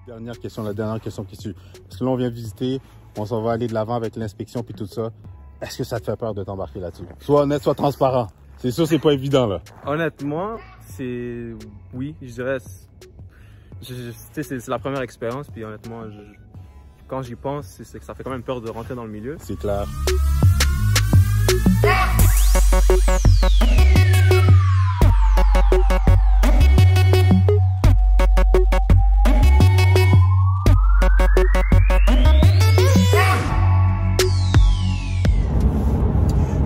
Dernière question, la dernière question qui suit. Parce que là, on vient visiter, on s'en va aller de l'avant avec l'inspection puis tout ça. Est-ce que ça te fait peur de t'embarquer là-dessus? Sois honnête, sois transparent. C'est sûr, c'est pas évident, là. Honnêtement, c'est... Oui, je dirais... C'est la première expérience, puis honnêtement, quand j'y pense, c'est que ça fait quand même peur de rentrer dans le milieu. C'est clair.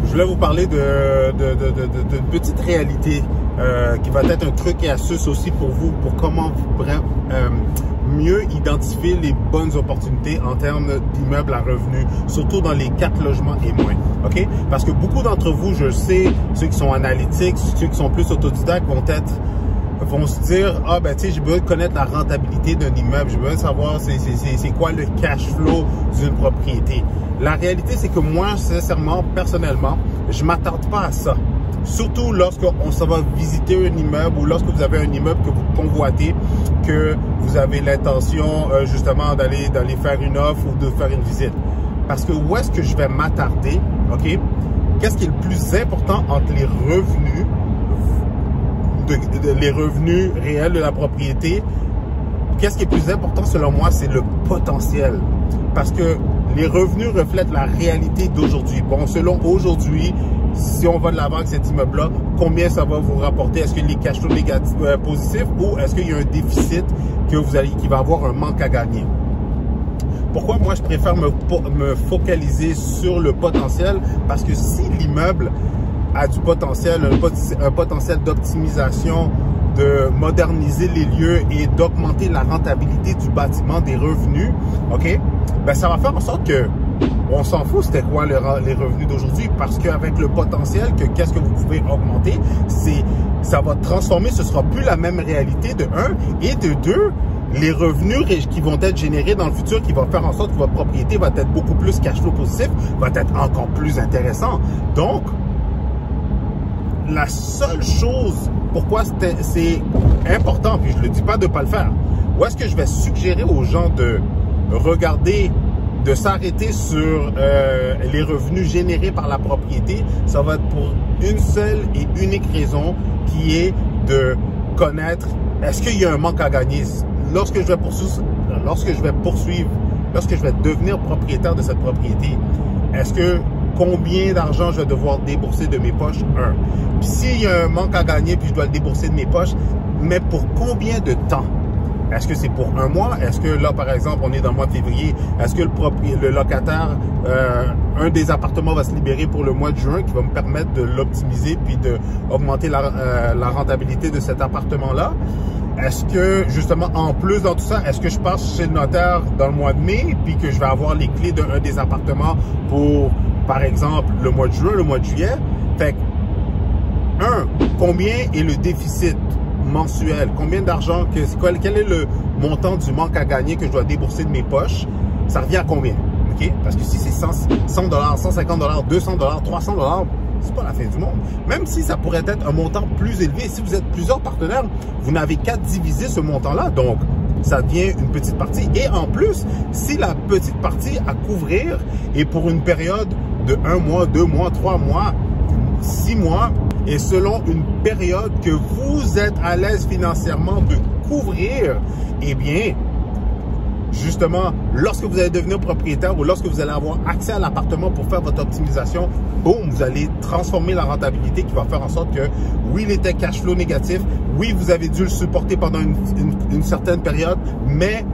Je voulais vous parler d'une petite réalité qui va être un truc et astuce aussi pour vous, pour comment mieux identifier les bonnes opportunités en termes d'immeubles à revenus, surtout dans les 4 logements et moins. OK? Parce que beaucoup d'entre vous, je sais, ceux qui sont analytiques, ceux qui sont plus autodidactes vont se dire, ah ben tu sais, j'ai besoin de connaître la rentabilité d'un immeuble, j'ai besoin de savoir c'est quoi le cash flow d'une propriété. La réalité, c'est que moi, sincèrement, personnellement, je m'attarde pas à ça. Surtout lorsqu'on s'en va visiter un immeuble ou lorsque vous avez un immeuble que vous convoitez, que vous avez l'intention justement d'aller faire une offre ou de faire une visite. Parce que où est-ce que je vais m'attarder, OK? Qu'est-ce qui est le plus important entre les revenus, les revenus réels de la propriété? Qu'est-ce qui est plus important selon moi? C'est le potentiel. Parce que les revenus reflètent la réalité d'aujourd'hui. Bon, selon aujourd'hui, si on va de l'avant avec cet immeuble-là, combien ça va vous rapporter? Est-ce que les cash flows négatifs, positifs ou est-ce qu'il y a un déficit qui va avoir un manque à gagner? Pourquoi moi je préfère me focaliser sur le potentiel? Parce que si l'immeuble a du potentiel, un potentiel d'optimisation, de moderniser les lieux et d'augmenter la rentabilité du bâtiment, des revenus, OK? Ben, ça va faire en sorte que on s'en fout c'était quoi les revenus d'aujourd'hui, parce qu'avec le potentiel, qu'est-ce que vous pouvez augmenter, ça va transformer, ce sera plus la même réalité de 1 et de 2, les revenus qui vont être générés dans le futur, qui vont faire en sorte que votre propriété va être beaucoup plus cash flow positif, va être encore plus intéressant. Donc, la seule chose, pourquoi c'est important, puis je ne le dis pas de ne pas le faire, où est-ce que je vais suggérer aux gens de regarder, de s'arrêter sur les revenus générés par la propriété, ça va être pour une seule et unique raison, qui est de connaître, est-ce qu'il y a un manque à gagner? Lorsque je vais devenir propriétaire de cette propriété, est-ce que combien d'argent je vais devoir débourser de mes poches? 1. Puis s'il y a un manque à gagner, puis je dois le débourser de mes poches, mais pour combien de temps? Est-ce que c'est pour 1 mois? Est-ce que là, par exemple, on est dans le mois de février, est-ce que le locataire, un des appartements va se libérer pour le mois de juin, qui va me permettre de l'optimiser puis d'augmenter la rentabilité de cet appartement-là? Est-ce que, justement, en plus dans tout ça, est-ce que je passe chez le notaire dans le mois de mai, puis que je vais avoir les clés d'un des appartements pour, par exemple, le mois de juin, le mois de juillet? Fait que, combien est le déficit mensuel? Combien d'argent, quel est le montant du manque à gagner que je dois débourser de mes poches? Ça revient à combien? OK? Parce que si c'est 100 $, 150 $, 200 $, 300 $, c'est pas la fin du monde. Même si ça pourrait être un montant plus élevé, si vous êtes plusieurs partenaires, vous n'avez qu'à diviser ce montant-là. Donc, ça devient une petite partie. Et en plus, si la petite partie à couvrir est pour une période de 1 mois, 2 mois, 3 mois, 6 mois, et selon une période que vous êtes à l'aise financièrement de couvrir, eh bien, justement, lorsque vous allez devenir propriétaire ou lorsque vous allez avoir accès à l'appartement pour faire votre optimisation, boum, vous allez transformer la rentabilité qui va faire en sorte que, oui, il était cash flow négatif, oui, vous avez dû le supporter pendant une certaine période, mais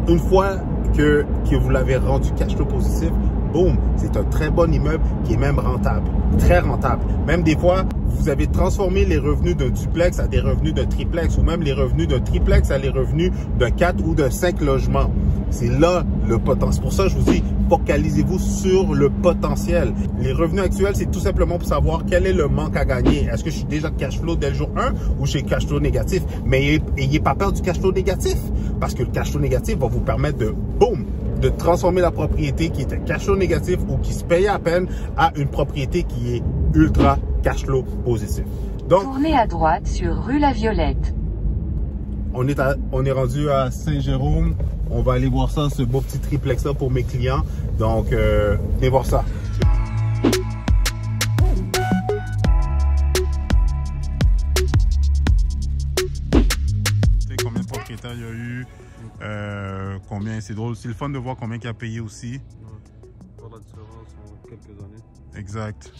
une fois que vous l'avez rendu cash flow positif, boum, c'est un très bon immeuble qui est même rentable, très rentable. Même des fois, vous avez transformé les revenus d'un duplex à des revenus d'un triplex, ou même les revenus d'un triplex à les revenus d'un 4 ou d'un 5 logements. C'est là le potentiel. Pour ça, je vous dis, focalisez-vous sur le potentiel. Les revenus actuels, c'est tout simplement pour savoir quel est le manque à gagner. Est-ce que je suis déjà cash flow dès le jour 1 ou je suis cash flow négatif? Mais ayez pas peur du cash flow négatif, parce que le cash flow négatif va vous permettre de, boum, de transformer la propriété qui était cash flow négatif ou qui se payait à peine à une propriété qui est ultra cash flow positif. Donc, tournez à droite sur rue La Violette. on est rendu à Saint-Jérôme. On va aller voir ça, ce beau petit triplex là pour mes clients. Donc, venez voir ça. Combien de propriétaires il y a eu, combien, c'est drôle, c'est le fun de voir combien il a payé aussi. Pour la différence en quelques années. Exact.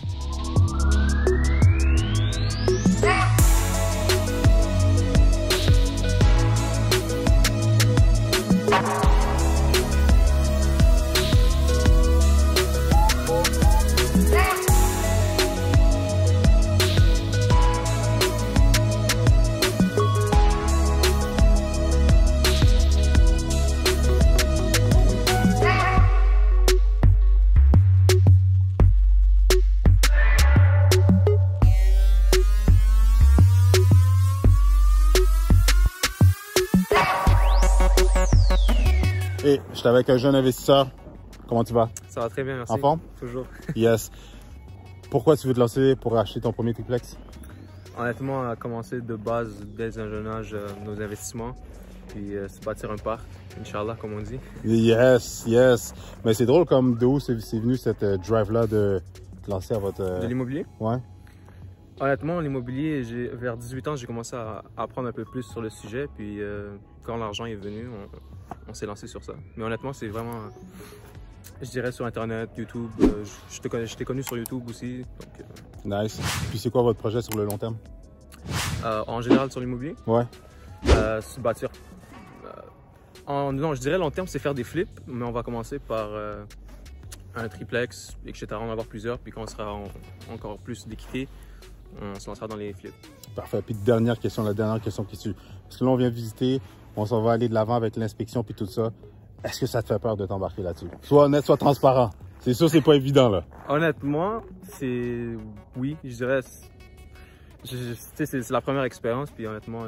Et je suis avec un jeune investisseur. Comment tu vas? Ça va très bien, merci. En forme? Toujours. Yes. Pourquoi tu veux te lancer pour acheter ton premier triplex? Honnêtement, on a commencé de base dès un jeune âge nos investissements, puis se bâtir un parc, Inch'Allah, comme on dit. Yes, yes. Mais c'est drôle comme d'où c'est venu cette drive-là de te lancer à votre... De l'immobilier? Ouais. Honnêtement, l'immobilier, vers 18 ans, j'ai commencé à apprendre un peu plus sur le sujet, puis quand l'argent est venu, on s'est lancé sur ça. Mais honnêtement, c'est vraiment, je dirais, sur Internet, YouTube. Je t'ai connu sur YouTube aussi. Donc, nice. Puis c'est quoi votre projet sur le long terme? En général, sur l'immobilier? Ouais. Se bâtir. Non, je dirais long terme, c'est faire des flips, mais on va commencer par un triplex, etc. On va en avoir plusieurs, puis quand on sera encore plus d'équité, on se lancera dans les flips. Parfait. Puis la dernière question qui suit. Parce que là, on vient visiter, on s'en va aller de l'avant avec l'inspection puis tout ça. Est-ce que ça te fait peur de t'embarquer là-dessus? Sois honnête, sois transparent. C'est sûr, c'est pas évident, là. Honnêtement, oui, je dirais. C'est la première expérience, puis honnêtement,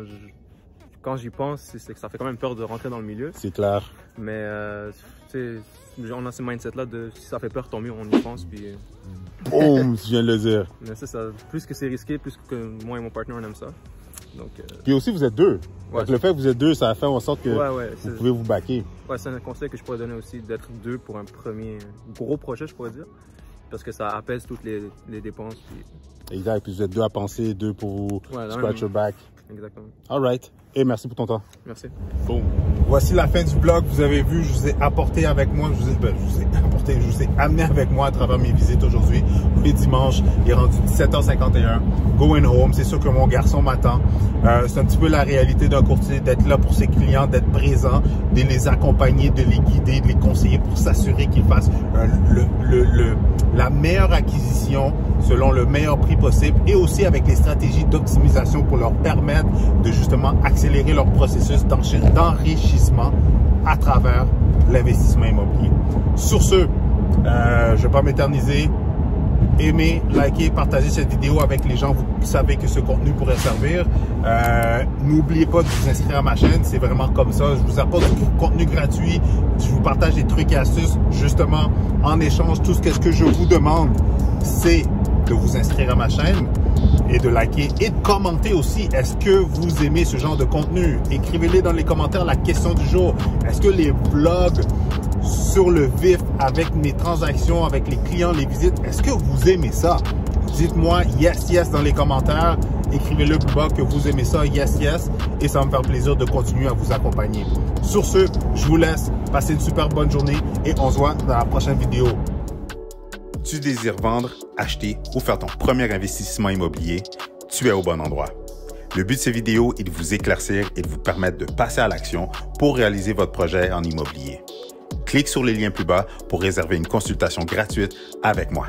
quand j'y pense, c'est que ça fait quand même peur de rentrer dans le milieu. C'est clair. Mais on a ce mindset-là de si ça fait peur, tant mieux, on y pense. Puis... Boum, tu viens de le dire. Mais c'est ça. Plus que c'est risqué, plus que moi et mon partenaire, on aime ça. Donc, puis aussi, vous êtes deux. Ouais, donc, le fait que vous êtes deux, ça a fait en sorte que vous pouvez vous backer. Ouais, c'est un conseil que je pourrais donner aussi, d'être deux pour un premier gros projet, je pourrais dire. Parce que ça apaise toutes les dépenses. Puis... Exact. Puis vous êtes deux à penser, deux pour vous scratch your back. Exactement. All right. Et merci pour ton temps. Merci. Boom. Voici la fin du vlog. Vous avez vu, je vous ai apporté avec moi, je vous ai amené avec moi à travers mes visites aujourd'hui. On est dimanche, il est rendu 17h51. Going home. C'est sûr que mon garçon m'attend. C'est un petit peu la réalité d'un courtier, d'être là pour ses clients, d'être présent, de les accompagner, de les guider, de les conseiller pour s'assurer qu'ils fassent la meilleure acquisition selon le meilleur prix possible et aussi avec les stratégies d'optimisation pour leur permettre de justement accélérer leur processus d'enrichissement à travers l'investissement immobilier. Sur ce, je ne vais pas m'éterniser. Aimez, likez, partagez cette vidéo avec les gens. Vous savez que ce contenu pourrait servir. N'oubliez pas de vous inscrire à ma chaîne. C'est vraiment comme ça. Je vous apporte du contenu gratuit. Je vous partage des trucs et astuces. Justement, en échange, tout ce que je vous demande, c'est de vous inscrire à ma chaîne et de liker et de commenter aussi. Est-ce que vous aimez ce genre de contenu? Écrivez-les dans les commentaires la question du jour. Est-ce que les vlogs sur le vif avec mes transactions, avec les clients, les visites, est-ce que vous aimez ça? Dites-moi yes, yes dans les commentaires. Écrivez-le plus bas que vous aimez ça, yes, yes. Et ça va me faire plaisir de continuer à vous accompagner. Sur ce, je vous laisse. Passez une super bonne journée et on se voit dans la prochaine vidéo. Tu désires vendre, acheter ou faire ton premier investissement immobilier? Tu es au bon endroit. Le but de ces vidéos est de vous éclaircir et de vous permettre de passer à l'action pour réaliser votre projet en immobilier. Clique sur les liens plus bas pour réserver une consultation gratuite avec moi.